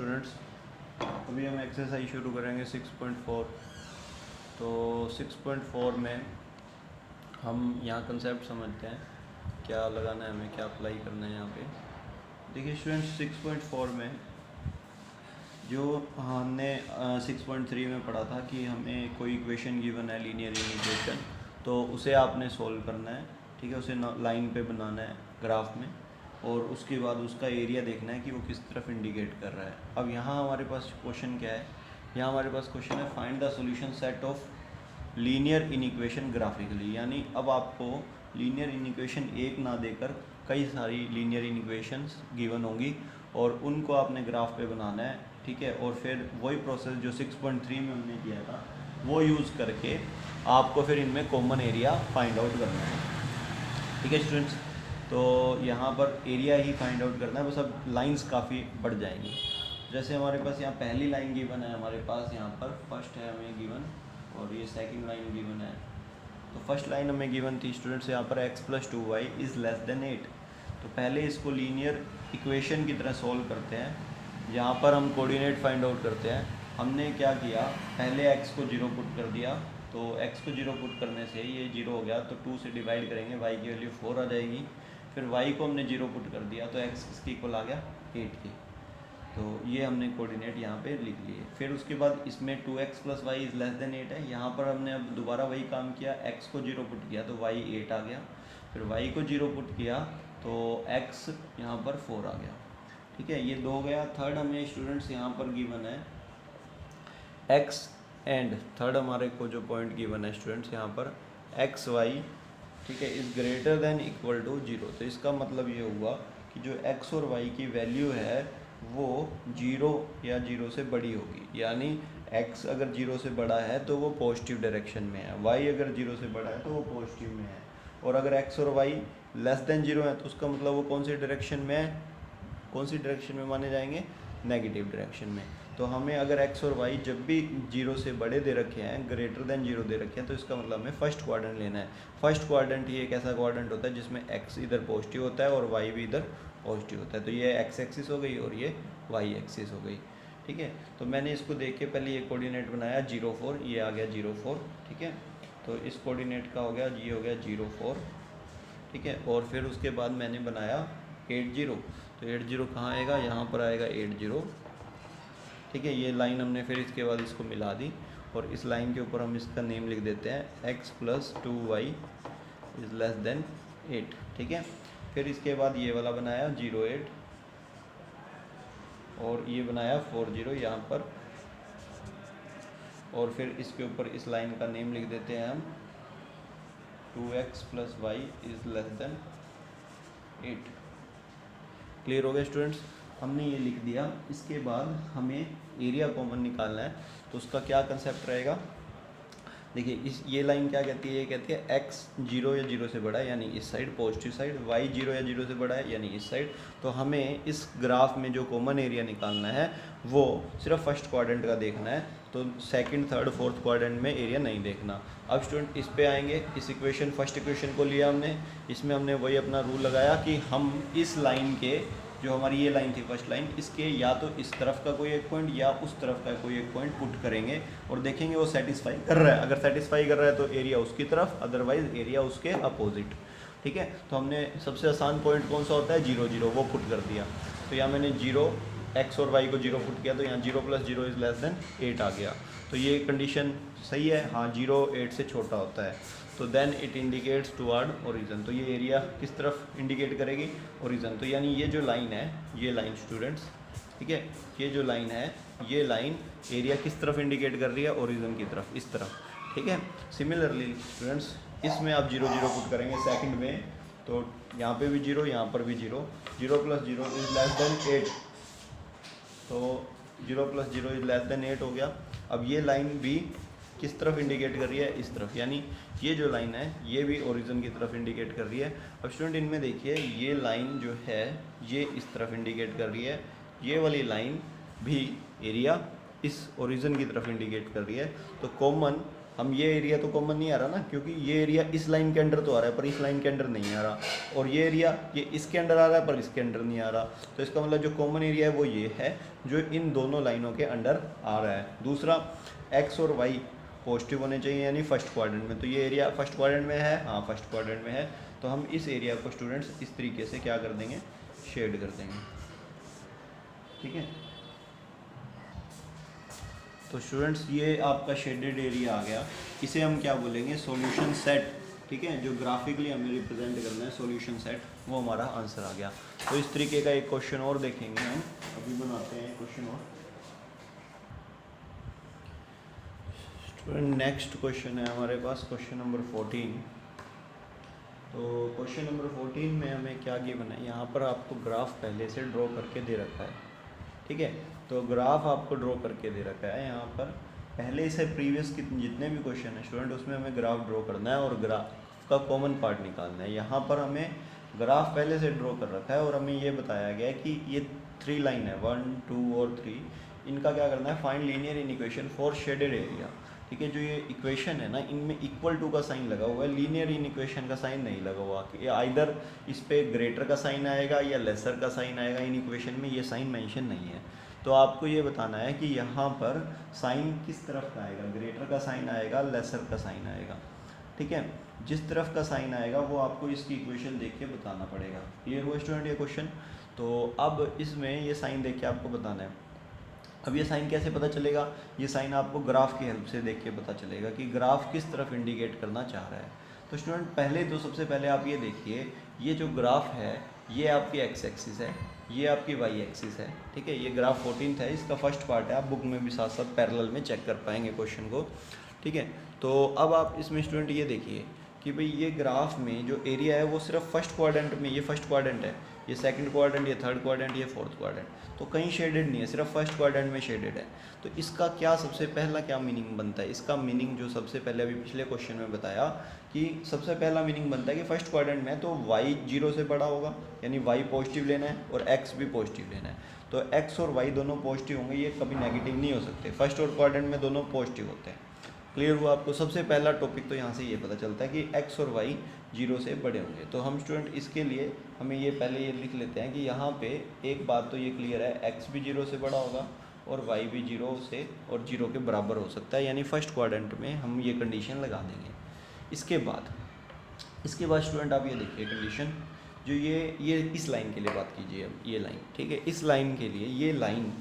Students, अभी हम exercise शुरू करेंगे 6.4। तो 6.4 में हम यहाँ कंसेप्ट समझते हैं, क्या लगाना है हमें, क्या अप्लाई करना है यहाँ पे। देखिए स्टूडेंट्स, 6.4 में जो हमने 6.3 में पढ़ा था कि हमें कोई इक्वेशन गिवन है, लीनियर इक्वेशन, तो उसे आपने सॉल्व करना है, ठीक है। उसे लाइन पे बनाना है ग्राफ में, और उसके बाद उसका एरिया देखना है कि वो किस तरफ इंडिकेट कर रहा है। अब यहाँ हमारे पास क्वेश्चन क्या है, यहाँ हमारे पास क्वेश्चन है find the solution set of linear in equation graphically. यानी अब आपको लीनियर इन इक्वेशन एक ना देकर कई सारी लीनियर इन इक्वेशंस गिवन होंगी और उनको आपने ग्राफ पे बनाना है, ठीक है। और फिर वही प्रोसेस जो 6.3 में हमने किया था वो यूज़ करके आपको फिर इनमें कॉमन एरिया फाइंड आउट करना है, ठीक है स्टूडेंट्स। तो यहाँ पर एरिया ही फाइंड आउट करना है, बस अब लाइंस काफ़ी बढ़ जाएंगी। जैसे हमारे पास यहाँ पहली लाइन गिवन है, हमारे पास यहाँ पर फर्स्ट है हमें गिवन, और ये सेकंड लाइन गिवन है। तो फर्स्ट लाइन हमें गिवन थी स्टूडेंट्स यहाँ पर x + 2y is less than 8। तो पहले इसको लीनियर इक्वेशन की तरह सॉल्व करते हैं। यहाँ पर हम कोऑर्डिनेट फाइंड आउट करते हैं। हमने क्या किया, पहले x को 0 पुट कर दिया, तो x को 0 पुट करने से ये 0 हो गया, तो 2 से डिवाइड करेंगे, y की वैल्यू 4 आ जाएगी। फिर y को हमने 0 पुट कर दिया, तो x किसके इक्वल आ गया, 8 की। तो ये हमने कोऑर्डिनेट यहाँ पे लिख लिए। फिर उसके बाद इसमें 2x + y is less than 8 है। यहाँ पर हमने अब दोबारा वही काम किया, x को 0 पुट किया तो y 8 आ गया। फिर y को 0 पुट किया तो x यहाँ पर 4 आ गया, ठीक है। ये 2 गया। थर्ड हमें स्टूडेंट्स यहाँ पर गिवन है x एंड थर्ड हमारे को जो पॉइंट गिवन है स्टूडेंट्स यहाँ पर एक्स वाई, ठीक है, is greater than equal to 0। तो इसका मतलब ये हुआ कि जो x और y की वैल्यू है वो 0 या 0 से बड़ी होगी। यानी x अगर 0 से बड़ा है तो वो पॉजिटिव डायरेक्शन में है, y अगर 0 से बड़ा है तो वो पॉजिटिव में है। और अगर x और y लेस देन 0 है तो उसका मतलब वो कौन सी डायरेक्शन में है, कौन सी डायरेक्शन में माने जाएंगे, नेगेटिव डायरेक्शन में। तो हमें अगर x और y जब भी 0 से बड़े दे रखे हैं, ग्रेटर देन 0 दे रखे हैं, तो इसका मतलब हमें फर्स्ट क्वाड्रेंट लेना है। फर्स्ट क्वाड्रेंट ये एक ऐसा क्वाड्रेंट होता है जिसमें x इधर पॉजिटिव होता है और y भी इधर पॉजिटिव होता है। तो ये x एक्सिस हो गई और ये y एक्सिस हो गई, ठीक है। तो मैंने इसको देख के पहले ये कोऑर्डिनेट बनाया 0 4, ये आ गया 0 4, ठीक है। तो इस कोऑर्डिनेट का हो गया, ये हो गया 0 4, ठीक है। और फिर उसके बाद मैंने बनाया 8 0। तो 8 0 कहाँ आएगा, यहाँ पर आएगा 8 0, ठीक है। ये लाइन हमने फिर इसके बाद इसको मिला दी और इस लाइन के ऊपर हम इसका नेम लिख देते हैं x + 2y is less than 8, ठीक है। फिर इसके बाद ये वाला बनाया 0 8 और ये बनाया 4 0 यहाँ पर, और फिर इसके ऊपर इस लाइन का नेम लिख देते हैं हम 2x + y is less than 8। Clear हो गया स्टूडेंट्स, हमने ये लिख दिया। इसके बाद हमें एरिया कॉमन निकालना है, तो उसका क्या कंसेप्ट रहेगा। देखिए इस ये लाइन क्या कहती है, ये कहती है x 0 या 0 से बड़ा है यानी इस साइड पॉजिटिव साइड, y 0 या 0 से बड़ा है यानी इस साइड। तो हमें इस ग्राफ में जो कॉमन एरिया निकालना है वो सिर्फ फर्स्ट क्वाड्रेंट का देखना है, तो सेकंड थर्ड फोर्थ क्वाड्रेंट में एरिया नहीं देखना। अब स्टूडेंट इस पे आएंगे, इस इक्वेशन फर्स्ट इक्वेशन को लिया हमने, इसमें हमने वही अपना रूल लगाया कि हम इस लाइन के, जो हमारी ये लाइन थी फर्स्ट लाइन, इसके या तो इस तरफ का कोई एक पॉइंट या उस तरफ का कोई एक पॉइंट पुट करेंगे और देखेंगे वो सेटिस्फाई कर रहा है। अगर सेटिस्फाई कर रहा है तो एरिया उसकी तरफ, अदरवाइज एरिया उसके अपोजिट, ठीक है। तो हमने सबसे आसान पॉइंट कौन सा होता है, 0 0, वो पुट कर दिया। तो यहाँ मैंने 0 x और y को 0 पुट किया, तो यहाँ 0 + 0 इज़ लेस देन 8 आ गया। तो ये कंडीशन सही है, हाँ 0 8 से छोटा होता है। तो then it indicates toward origin. तो ये एरिया किस तरफ इंडिकेट करेगी, ओरिजिन। तो यानी ये जो लाइन है, ये लाइन स्टूडेंट्स, ठीक है, ये जो लाइन है, ये लाइन एरिया किस तरफ इंडिकेट कर रही है, ओरिजिन की तरफ, इस तरफ, ठीक है। सिमिलरली स्टूडेंट्स इसमें आप 0 0 पुट करेंगे सेकंड में, तो यहाँ पे भी 0, यहाँ पर भी 0, 0 + 0 इज़ लेस देन 8। तो 0 + 0 इज़ लेस देन 8 हो गया। अब ये लाइन भी किस तरफ इंडिकेट कर रही है, इस तरफ, यानी ये जो लाइन है ये भी ओरिजिन की तरफ इंडिकेट कर रही है। अब स्टूडेंट इनमें देखिए ये लाइन जो है ये इस तरफ इंडिकेट कर रही है, ये वाली लाइन भी एरिया इस ओरिजिन की तरफ इंडिकेट कर रही है। तो कॉमन हम ये एरिया तो कॉमन नहीं आ रहा ना, क्योंकि ये एरिया इस लाइन के अंडर तो आ रहा है पर इस लाइन के अंडर नहीं आ रहा, और ये एरिया ये इसके अंडर आ रहा है पर इसके अंडर नहीं आ रहा। तो इसका मतलब जो कॉमन एरिया है वो ये है जो इन दोनों लाइनों के अंडर आ रहा है। दूसरा, एक्स और वाई पॉजिटिव होने चाहिए यानी फर्स्ट क्वाड्रेंट में। तो ये एरिया फर्स्ट क्वाड्रेंट में है, हाँ फर्स्ट क्वाड्रेंट में है। तो हम इस एरिया को स्टूडेंट्स इस तरीके से क्या कर देंगे, शेड कर देंगे, ठीक है। तो स्टूडेंट्स ये आपका शेडेड एरिया आ गया, इसे हम क्या बोलेंगे, सॉल्यूशन सेट, ठीक है। जो ग्राफिकली हमें रिप्रेजेंट करना है सॉल्यूशन सेट, वो हमारा आंसर आ गया। तो इस तरीके का एक क्वेश्चन और देखेंगे हम, अभी बनाते हैं क्वेश्चन और। स्टूडेंट नेक्स्ट क्वेश्चन है हमारे पास क्वेश्चन नंबर 14। तो क्वेश्चन नंबर 14 में हमें क्या गिवन है, यहाँ पर आपको ग्राफ पहले से ड्रॉ करके दे रखा है, ठीक है। तो ग्राफ आपको ड्रॉ करके दे रखा है यहाँ पर, पहले से प्रीवियस की जितने भी क्वेश्चन है स्टूडेंट उसमें हमें ग्राफ ड्रॉ करना है और ग्राफ का कॉमन पार्ट निकालना है। यहाँ पर हमें ग्राफ पहले से ड्रॉ कर रखा है और हमें ये बताया गया है कि ये 3 लाइन है 1, 2 और 3, इनका क्या करना है, find linear equation for shaded area, ठीक है। जो ये इक्वेशन है ना, इनमें इक्वल टू का साइन लगा हुआ है, लीनियर इक्वेशन का साइन नहीं लगा हुआ, कि आइदर इस पे ग्रेटर का साइन आएगा या लेसर का साइन आएगा, इन इक्वेशन में ये साइन मेंशन नहीं है। तो आपको ये बताना है कि यहाँ पर साइन किस तरफ का आएगा, ग्रेटर का साइन आएगा, लेसर का साइन आएगा, ठीक है। जिस तरफ का साइन आएगा वो आपको इसकी इक्वेशन देख के बताना पड़ेगा। क्लियर हुआ स्टूडेंट ये क्वेश्चन। तो अब इसमें ये साइन देख के आपको बताना है। अब ये साइन कैसे पता चलेगा, ये साइन आपको ग्राफ की हेल्प से देख के पता चलेगा कि ग्राफ किस तरफ इंडिकेट करना चाह रहा है। तो स्टूडेंट पहले तो सबसे पहले आप ये देखिए, ये जो ग्राफ है ये आपकी एक्स एक्सिस है, ये आपकी वाई एक्सिस है, ठीक है। ये ग्राफ 14 है, इसका फर्स्ट पार्ट है, आप बुक में भी साथ साथ पैरेलल में चेक कर पाएंगे क्वेश्चन को, ठीक है। तो अब आप इसमें स्टूडेंट ये देखिए कि भाई ये ग्राफ में जो एरिया है वो सिर्फ फर्स्ट क्वाड्रेंट में, ये फर्स्ट क्वाड्रेंट है, ये सेकंड क्वाड्रेंट, ये थर्ड क्वाड्रेंट, ये फोर्थ क्वाड्रेंट, तो कहीं शेडेड नहीं है, सिर्फ फर्स्ट क्वाड्रेंट में शेडेड है। तो इसका क्या सबसे पहला क्या मीनिंग बनता है, इसका मीनिंग जो सबसे पहले अभी पिछले क्वेश्चन में बताया कि सबसे पहला मीनिंग बनता है कि फर्स्ट क्वाड्रेंट में तो y 0 से बड़ा होगा, यानी y पॉजिटिव लेना है और x भी पॉजिटिव लेना है। तो x और y दोनों पॉजिटिव होंगे, ये कभी नेगेटिव नहीं हो सकते, फर्स्ट और क्वाड्रेंट में दोनों पॉजिटिव होते हैं। क्लियर हुआ आपको। सबसे पहला टॉपिक तो यहाँ से ये पता चलता है कि x और y 0 से बड़े होंगे। तो हम स्टूडेंट इसके लिए हमें ये पहले ये लिख लेते हैं कि यहाँ पे एक बात तो ये क्लियर है, x भी 0 से बड़ा होगा और y भी 0 से और 0 के बराबर हो सकता है, यानी फर्स्ट क्वाड्रेंट में हम ये कंडीशन लगा देंगे। इसके बाद स्टूडेंट आप ये देखिए कंडीशन, जो ये इस लाइन के लिए बात कीजिए, अब ये लाइन, ठीक है। इस लाइन के लिए ये लाइन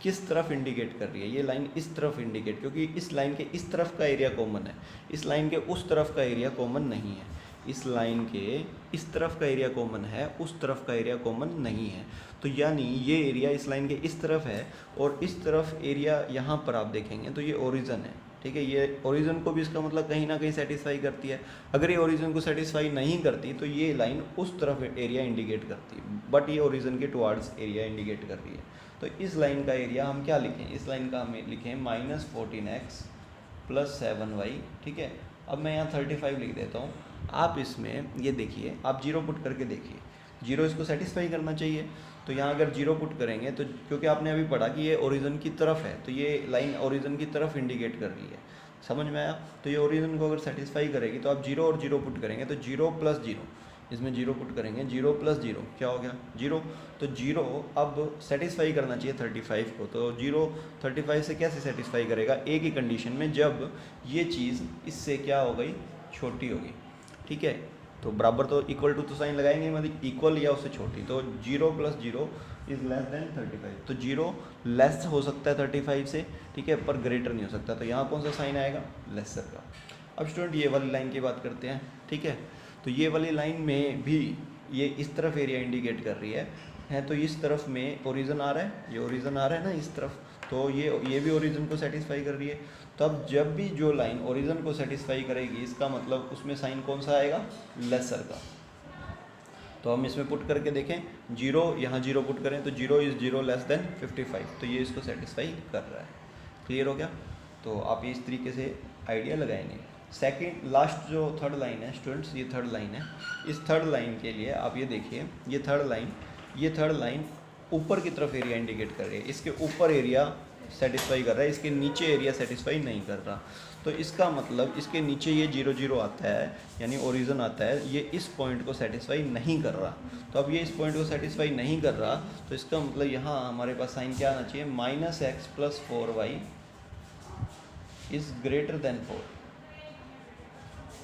किस तरफ इंडिकेट कर रही है, ये लाइन इस तरफ इंडिकेट, क्योंकि इस लाइन के इस तरफ का एरिया कॉमन है, इस लाइन के उस तरफ का एरिया कॉमन नहीं है। इस लाइन के इस तरफ का एरिया कॉमन है, उस तरफ का एरिया कॉमन नहीं है। तो यानी ये एरिया इस लाइन के इस तरफ है और इस तरफ एरिया यहाँ पर आप देखेंगे तो ये ओरिजिन है, ठीक है। ये ओरिजिन को भी इसका मतलब कहीं ना कहीं सेटिस्फाई करती है। अगर ये ओरिजिन को सेटिस्फाई नहीं करती तो ये लाइन उस तरफ एरिया इंडिकेट करती है, बट ये ओरिजिन के टुवार्ड्स एरिया इंडिकेट कर रही है। तो इस लाइन का एरिया हम क्या लिखें, इस लाइन का हम लिखें -14x + 7y, ठीक है। अब मैं यहाँ 35 लिख देता हूँ। आप इसमें ये देखिए, आप 0 पुट करके देखिए, 0 इसको सेटिस्फाई करना चाहिए। तो यहाँ अगर 0 पुट करेंगे तो क्योंकि आपने अभी पढ़ा कि ये ओरिजिन की तरफ है, तो ये लाइन ओरिजिन की तरफ इंडिकेट कर रही है, समझ में आया। तो ये ओरिजिन को अगर सेटिस्फाई करेगी तो आप 0 और 0 पुट करेंगे तो 0 + 0, इसमें 0 पुट करेंगे, 0 + 0 क्या हो गया 0। तो 0 अब सेटिस्फाई करना चाहिए 35 को, तो 0 35 से कैसे सेटिस्फाई करेगा, एक ही कंडीशन में, जब ये चीज़ इससे क्या हो गई, छोटी होगी, ठीक है। तो बराबर तो इक्वल टू तो साइन लगाएंगे, मतलब इक्वल या उससे छोटी। तो 0 + 0 इज़ लेस देन 35, तो 0 लेस हो सकता है 35 से, ठीक है, पर ग्रेटर नहीं हो सकता। तो यहाँ कौन सा साइन आएगा, लेसर का। अब स्टूडेंट ये वाली लाइन की बात करते हैं, ठीक है। तो ये वाली लाइन में भी ये इस तरफ एरिया इंडिकेट कर रही है, तो इस तरफ में ओरिजिन आ रहा है, ये ओरिजिन आ रहा है ना इस तरफ, तो ये भी ओरिजिन को सेटिस्फाई कर रही है। तब जब भी जो लाइन ओरिजिन को सेटिस्फाई करेगी, इसका मतलब उसमें साइन कौन सा आएगा, लेसर का। तो हम इसमें पुट करके देखें, 0 यहाँ 0 पुट करें तो 0 इज़ 0 लेस देन 55, तो ये इसको सेटिस्फाई कर रहा है। क्लियर हो गया। तो आप इस तरीके से आइडिया लगाएंगे। सेकंड लास्ट जो थर्ड लाइन है स्टूडेंट्स, ये थर्ड लाइन है। इस थर्ड लाइन के लिए आप ये देखिए, ये थर्ड लाइन ऊपर की तरफ एरिया इंडिकेट कर रही है, इसके ऊपर एरिया सेटिस्फाई कर रहा है, इसके नीचे एरिया सेटिस्फाई नहीं कर रहा। तो इसका मतलब इसके नीचे ये 0 0 आता है, यानी ओरिजिन आता है, ये इस पॉइंट को सेटिस्फाई नहीं कर रहा। तो अब ये इस पॉइंट को सेटिस्फाई नहीं कर रहा, तो इसका मतलब यहाँ हमारे पास साइन क्या आना चाहिए, -x + 4y is greater then 4।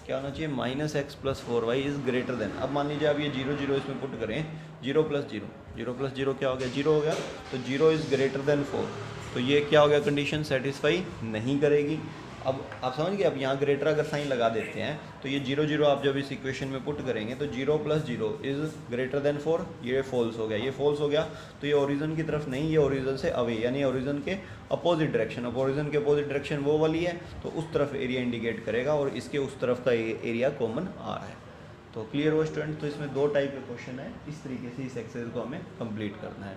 क्या होना चाहिए, -x + 4y is greater then. अब मान लीजिए आप ये 0 0 इसमें पुट करें, 0 + 0, 0 + 0 क्या हो गया, 0 हो गया। तो 0 इज़ ग्रेटर देन 4, तो ये क्या हो गया, कंडीशन सेटिस्फाई नहीं करेगी। अब आप समझ गए। अब यहाँ ग्रेटर अगर साइन लगा देते हैं तो ये 0 0 आप जब इस इक्वेशन में पुट करेंगे तो 0 + 0 इज़ ग्रेटर देन 4, ये फॉल्स हो गया, ये फॉल्स हो गया। तो ये ओरिजिन की तरफ नहीं, ये ओरिजिन से अवे, यानी ओरिजिन के अपोजिट डायरेक्शन। अब ओरिजिन के अपोजिट डायरेक्शन वो वाली है, तो उस तरफ एरिया इंडिकेट करेगा और इसके उस तरफ का एरिया कॉमन आ रहा है। तो क्लियर हो स्टूडेंट। तो इसमें 2 टाइप के क्वेश्चन है, इस तरीके से इस एक्सरसाइज को हमें कंप्लीट करना है।